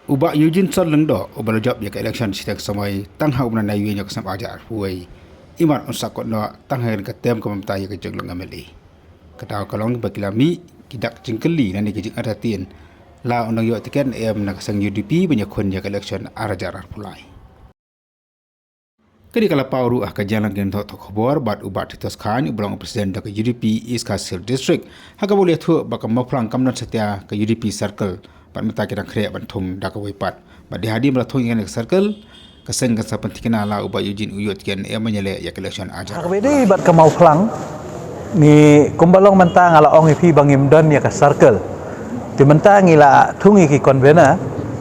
Ubah Eugene Son leng do ubah job ya election sitak samai tang hau na nayu nya kasam ajar huai iman on sakot no tang hen ka tem ko mamta ya ka jeng leng ameli kataw kalong bakilami kidak jingkeli nani ke jing aratin la on yo tiken em na kasang UDP banyak kon ya election arajar pulai kadi kala pauru ka jalan gen to khobor bat ubat titos khan ubrang presiden da ka UDP East Kasir district ha ka boleh thu bakam maplang kamnat setia ka UDP circle pat mata kira khre ban thum da ka wipat bat di hadi mala thung ngen circle kaseng ka sapan tikena la ubat Eugene uyot gen em nyele ya election ajar Akbedi bat kamau plang ni kumbalong mentang ala ong ipi bangim don ya ka circle ti mentang ila thungi ki konvena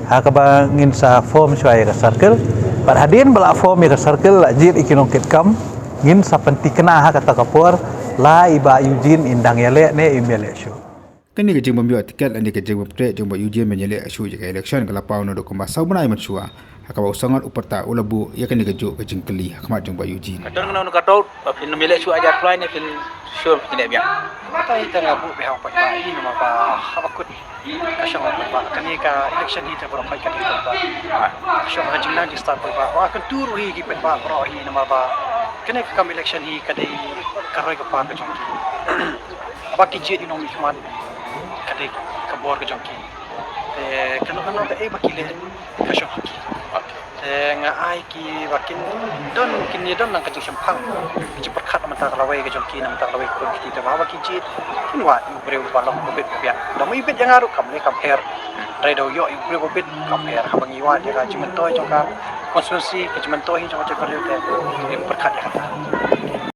ha ka bangin sa form syai ka circle pat hadin bala form ya ka circle la jit ikinong ket kam ngin sa penti kena ha kata kapor la iba Eugene indang yale ne imele shu kani ke jeng bambio tiket ani ke jeng bapre jeng ba Eugene menyele asu je election kala pau no ko ma saubnai matsua hakaba usangan uperta ulabu ya kani ke jo ke jeng keli hakmat jeng ba Eugene kadang no kadau pin mele su ajar fly ne pin sure tidak biar mata ita ngabu behang pa ini nama pa habakut kasang pa kani ka election hita por pa kani pa kasang ha jingna di start pa wa kan turu hi ki pa pro hi nama pa kani ka election hi kadai karoi ka pa ka jongki abaki je di nomi khman kadai ka bor ka jongki kanu ka bakile kasang haki nga ai ki bakin don kini don nang kajing sempang ki perkhat mata kalawai ke jongki nang mata kalawai ko ki ta bawa ki jit kinwa yu breu balong bit bian da mu bit yang aru kam le compare redo yo yu breu bit compare habang iwa dia ka jimen toy jongka konstitusi ke jimen toy jongka perlu te perkhat ya